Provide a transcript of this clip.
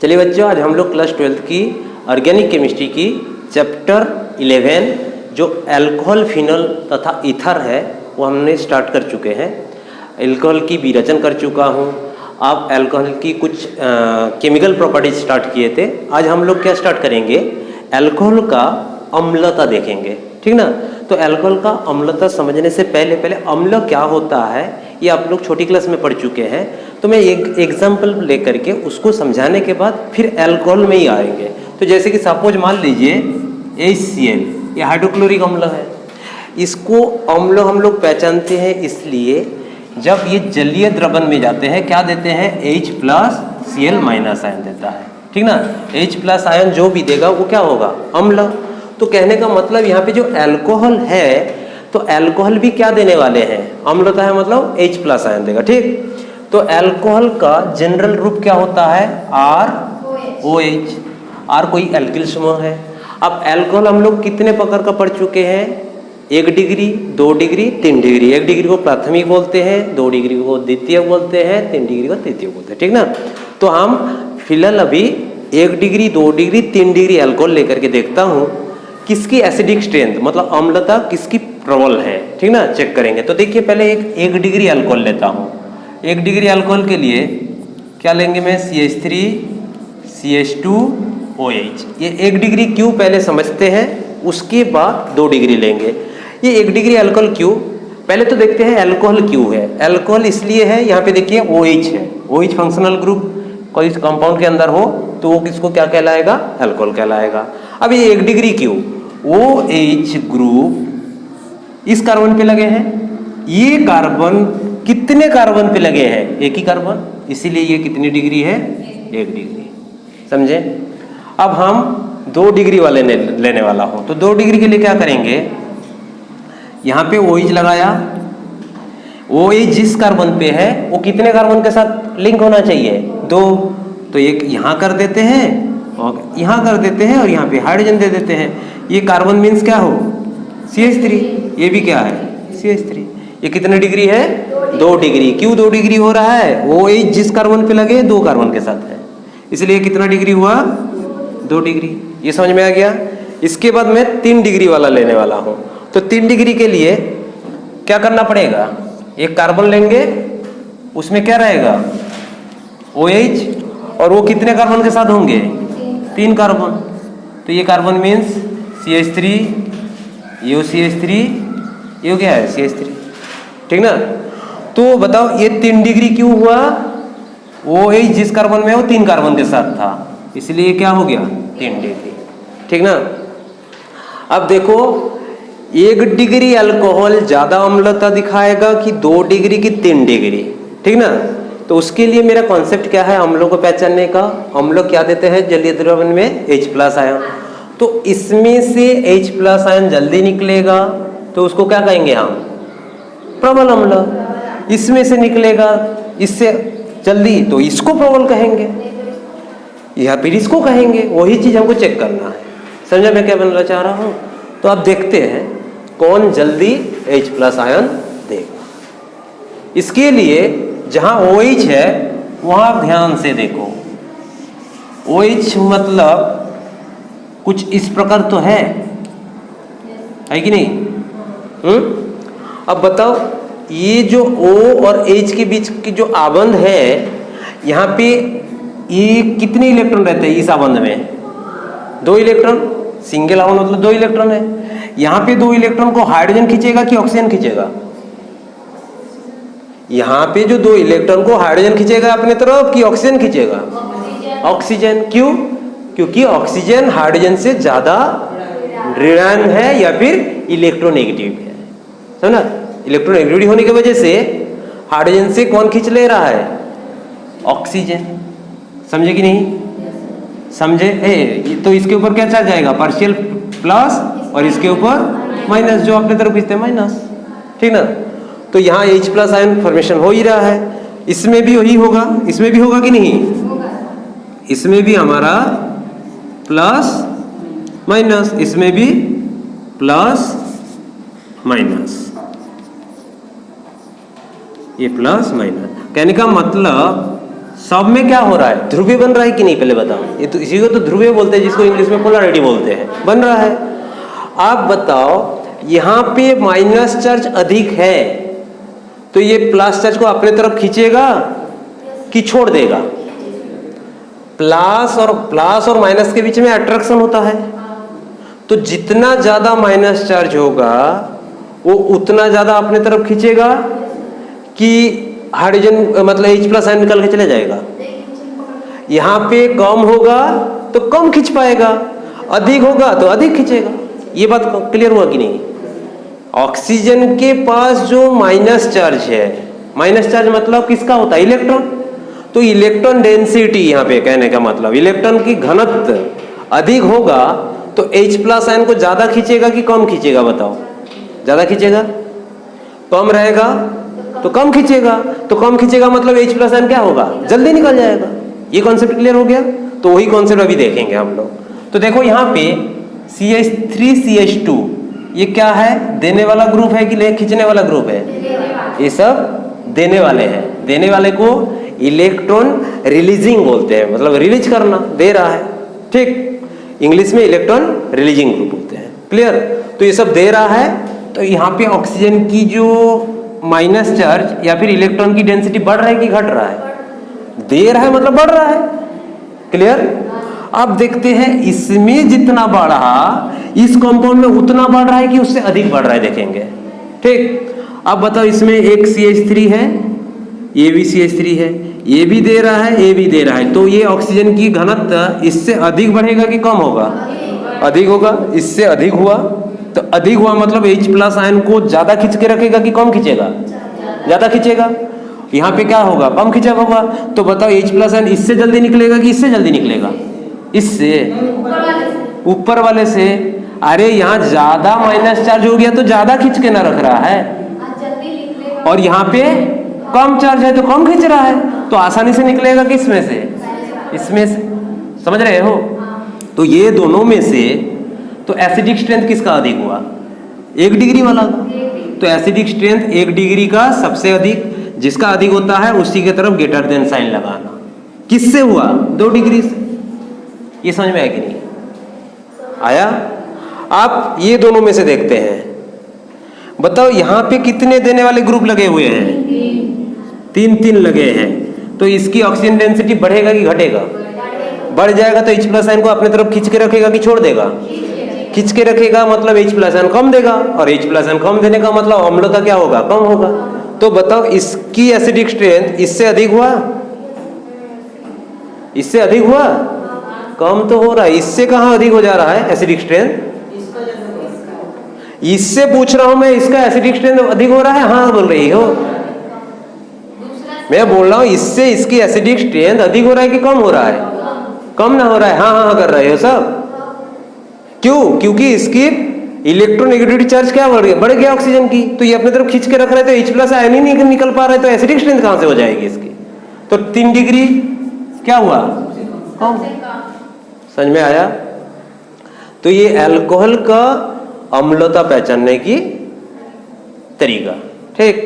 चलिए बच्चों, आज हम लोग क्लास 12 की ऑर्गेनिक केमिस्ट्री की चैप्टर 11 जो अल्कोहल, फिनॉल तथा ईथर है वो हमने स्टार्ट कर चुके हैं। अल्कोहल की विरचन कर चुका हूँ। आप अल्कोहल की कुछ केमिकल प्रॉपर्टीज स्टार्ट किए थे। आज हम लोग क्या स्टार्ट करेंगे, अल्कोहल का अम्लता देखेंगे, ठीक ना। तो अल्कोहल का अम्लता समझने से पहले अम्ल क्या होता है ये आप लोग छोटी क्लास में पढ़ चुके हैं। तो मैं एक एग्जाम्पल लेकर के उसको समझाने के बाद फिर अल्कोहल में ही आएंगे। तो जैसे कि सपोज मान लीजिए HCl, ये हाइड्रोक्लोरिक अम्ल है। इसको अम्ल हम लोग पहचानते हैं इसलिए जब ये जलीय द्रवन में जाते हैं क्या देते हैं, H+Cl- आयन देता है, ठीक ना। H+ आयन जो भी देगा वो क्या होगा, अम्ल। तो कहने का मतलब यहाँ पे जो अल्कोहल है तो अल्कोहल भी क्या देने वाले हैं, अम्लता है, मतलब H+ आयन देगा, ठीक। तो अल्कोहल का जनरल रूप क्या होता है, ROH। R कोई एल्किल समूह है। अब अल्कोहल हम लोग कितने प्रकार का पढ़ चुके हैं, 1 डिग्री, 2 डिग्री, 3 डिग्री। 1 डिग्री को प्राथमिक बोलते हैं, 2 डिग्री को द्वितीयक बोलते हैं, 3 डिग्री को तृतीयक बोलते हैं, ठीक ना। तो हम फिलहाल अभी 1 डिग्री, 2 डिग्री, 3 डिग्री अल्कोहल लेकर के देखता हूँ किसकी एसिडिक स्ट्रेंथ, मतलब अम्लता किसकी प्रबल है, ठीक ना, चेक करेंगे। तो देखिए पहले 1 डिग्री अल्कोहल लेता हूँ। 1 डिग्री अल्कोहल के लिए क्या लेंगे मैं, CH3 CH2OH। ये 1 डिग्री क्यों पहले समझते हैं, उसके बाद 2 डिग्री लेंगे। ये 1 डिग्री अल्कोहल क्यों, पहले तो देखते हैं अल्कोहल क्यों है। अल्कोहल इसलिए है, यहाँ पे देखिए OH है। OH फंक्शनल ग्रुप कोई कंपाउंड के अंदर हो तो वो किसको क्या कहलाएगा, अल्कोहल कहलाएगा। अब ये 1 डिग्री क्यों, OH ग्रुप इस कार्बन पे लगे हैं। ये कार्बन कितने कार्बन पे लगे हैं, एक ही कार्बन, इसीलिए ये कितनी डिग्री है, 1 डिग्री, समझे। अब हम 2 डिग्री वाले लेने वाला हूं। तो 2 डिग्री के लिए क्या करेंगे, यहाँ पे OH लगाया। OH जिस कार्बन पे है वो कितने कार्बन के साथ लिंक होना चाहिए, 2। तो एक यहाँ कर देते हैं और यहाँ कर देते हैं और यहाँ पे हाइड्रोजन दे देते हैं। ये कार्बन मीन्स क्या हो, CH3। ये भी क्या है, CH3। ये कितने डिग्री है, 2 डिग्री। क्यों 2 डिग्री हो रहा है, OH जिस कार्बन पे लगे 2 कार्बन के साथ है, इसलिए कितना डिग्री हुआ, 2 डिग्री। ये समझ में आ गया। इसके बाद मैं 3 डिग्री वाला लेने वाला हूं। तो 3 डिग्री के लिए क्या करना पड़ेगा, एक कार्बन लेंगे, उसमें क्या रहेगा, OH, और वो कितने कार्बन के साथ होंगे, 3 कार्बन। तो ये कार्बन मीन्स CH3, ये CH3, ये क्या है, CH3, ठीक ना। तो बताओ ये 3 डिग्री क्यों हुआ, OH जिस कार्बन में है वो 3 कार्बन के साथ था, इसलिए क्या हो गया, 3 डिग्री, ठीक ना। अब देखो 1 डिग्री अल्कोहल ज्यादा अम्लता दिखाएगा कि 2 डिग्री की 3 डिग्री, ठीक ना। तो उसके लिए मेरा कॉन्सेप्ट क्या है, अम्लों को पहचानने का। अम्ल क्या देते हैं जलीय द्रवन में, H+ आयन। तो इसमें से H+ आयन जल्दी निकलेगा तो उसको क्या कहेंगे हम, प्रबल अम्ल। इसमें से निकलेगा इससे जल्दी तो इसको प्रबल कहेंगे, या फिर इसको कहेंगे। वही चीज हमको चेक करना है, समझा मैं क्या बनना चाह रहा हूं। तो आप देखते हैं कौन जल्दी H+ आयन देगा। इसके लिए जहां OH है वहां ध्यान से देखो। OH मतलब कुछ इस प्रकार तो है कि नहीं। अब बताओ ये जो O और H के बीच की जो आबंध है, यहाँ पे ये कितने इलेक्ट्रॉन रहते हैं इस आबंध में, 2 इलेक्ट्रॉन। सिंगल आबंध मतलब 2 इलेक्ट्रॉन है। यहाँ पे 2 इलेक्ट्रॉन को हाइड्रोजन खींचेगा कि ऑक्सीजन खींचेगा, यहाँ पे जो 2 इलेक्ट्रॉन को हाइड्रोजन खींचेगा अपने तरफ कि ऑक्सीजन खींचेगा, ऑक्सीजन। क्यों, क्योंकि ऑक्सीजन हाइड्रोजन से ज्यादा ऋणायन है या फिर इलेक्ट्रोनेगेटिव है, समझा। इलेक्ट्रोनेगेटिविटी होने की वजह से हाइड्रोजन से कौन खींच ले रहा है, ऑक्सीजन। समझे कि नहीं, समझे। तो इसके ऊपर क्या चल जाएगा, पार्शियल प्लस, और इसके ऊपर माइनस, जो अपने तरफ खींचते हैं माइनस, ठीक ना। तो यहाँ H+ आयन फॉर्मेशन हो ही रहा है, इसमें भी वही होगा, इसमें भी होगा कि नहीं, इसमें भी हमारा प्लस माइनस, इसमें भी प्लस माइनस, ये प्लस माइनस। कहने का मतलब सब में क्या हो रहा है, ध्रुवीय बन रहा है कि नहीं, पहले बताओ। ये तो इसी को तो ध्रुवीय बोलते हैं, जिसको इंग्लिश में पोलैरिटी बोलते हैं, बन रहा है। आप बताओ यहाँ पे माइनस चार्ज अधिक है तो ये प्लस चार्ज को अपने तरफ खींचेगा कि छोड़ देगा? प्लस और माइनस के बीच में अट्रैक्शन होता है, तो जितना ज्यादा माइनस चार्ज होगा वो उतना ज्यादा अपने तरफ खींचेगा कि हाइड्रोजन मतलब H+ आयन निकल के चले जाएगा? यहाँ पे कम होगा तो कम खींच पाएगा, अधिक होगा तो अधिक खींचेगा। ये बात क्लियर हुआ कि नहीं? ऑक्सीजन के पास जो माइनस चार्ज है, माइनस चार्ज मतलब किसका होता है? इलेक्ट्रॉन। तो इलेक्ट्रॉन डेंसिटी, यहाँ पे कहने का मतलब इलेक्ट्रॉन की घनत्व अधिक होगा तो H+ आयन को ज्यादा खींचेगा कि कम खींचेगा? बताओ। ज्यादा खींचेगा। कम रहेगा तो कम खींचेगा, तो कम खींचेगा मतलब H+ आयन क्या होगा? जल्दी निकल जाएगा। ये कॉन्सेप्ट क्लियर हो गया? तो वही कॉन्सेप्ट अभी देखेंगे हम लोग। तो देखो यहाँ पे CH3CH2 ये क्या है? देने वाला ग्रुप है कि ले खींचने वाला ग्रुप है? ये सब देने वाले हैं। देने वाले को इलेक्ट्रॉन रिलीजिंग बोलते हैं, मतलब रिलीज करना, दे रहा है, ठीक। इंग्लिश में इलेक्ट्रॉन रिलीजिंग ग्रुप बोलते हैं। क्लियर? तो ये सब दे रहा है, तो यहाँ पे ऑक्सीजन की जो माइनस चार्ज या फिर इलेक्ट्रॉन की डेंसिटी बढ़ रहा है कि घट रहा है? दे रहा है मतलब बढ़ रहा है। क्लियर? अब देखते हैं इसमें जितना बढ़ा इस कंपाउंड में उतना बढ़ रहा है कि उससे अधिक बढ़ रहा है, देखेंगे, ठीक। अब बताओ इसमें एक CH3 है, ये भी CH3 है, ये भी दे रहा है, ये भी दे रहा है, तो ये ऑक्सीजन की घनत्व इससे अधिक बढ़ेगा कि कम होगा? अधिक होगा। इससे अधिक हुआ तो अधिक हुआ मतलब H+ आयन को ज्यादा खींच के रखेगा कि कम खींचेगा? ज्यादा खींचेगा। यहाँ पे क्या होगा? कम खींचा होगा। तो बताओ H+ आयन इससे जल्दी निकलेगा कि इससे जल्दी निकलेगा? इससे, ऊपर वाले से। अरे यहाँ ज्यादा माइनस चार्ज हो गया तो ज्यादा खींच के ना रख रहा है, और यहाँ पे कम चार्ज है तो कम खींच रहा है, तो आसानी से निकलेगा किसमें से? इसमें से। समझ रहे हो? तो ये दोनों में से तो एसिडिक स्ट्रेंथ किसका अधिक हुआ? 1 डिग्री वाला। तो एसिडिक स्ट्रेंथ 1 डिग्री का सबसे अधिक, जिसका अधिक होता है उसी के तरफ ग्रेटर देन साइन लगाना। किससे हुआ? 2 डिग्री से। ये समझ में आया कि नहीं आया? आप ये दोनों में से देखते हैं, बताओ यहाँ पे कितने देने वाले ग्रुप लगे हुए हैं? 3 लगे हैं। तो इसकी ऑक्सीजन डेंसिटी बढ़ेगा कि घटेगा? बढ़ जाएगा। तो H+ आयन को अपने तरफ खींच के रखेगा कि छोड़ देगा? खींच के रखेगा मतलब H+ आयन कम देगा, और H+ आयन कम देने का मतलब अम्लता क्या होगा? कम होगा। तो बताओ इसकी एसिडिक स्ट्रेंथ इससे अधिक हुआ? इससे अधिक हुआ? कम तो हो रहा है। इससे कहाँ अधिक हो जा रहा है एसिडिक स्ट्रेंथ? इससे पूछ रहा हूं मैं, इसका एसिडिक स्ट्रेंथ अधिक हो रहा है? हाँ बोल रही हो। मैं बोल रहा हूं इससे इसकी एसिडिक स्ट्रेंथ अधिक हो रहा है कि कम हो रहा है? कम ना हो रहा है? हाँ हाँ कर रहे हो सब। क्यों? क्योंकि इसकी इलेक्ट्रोनेगेटिविटी चार्ज क्या बढ़ गया ऑक्सीजन की, तो ये अपने तरफ खींच के रख रहे हैं, तो H+ आयन ही नहीं निकल पा रहा है, तो एसिडिक स्ट्रेंथ कहां से हो जाएगी इसकी? तो 3 डिग्री क्या हुआ? कम। समझ में आया? तो ये अल्कोहल का अम्लता पहचानने की तरीका, ठीक।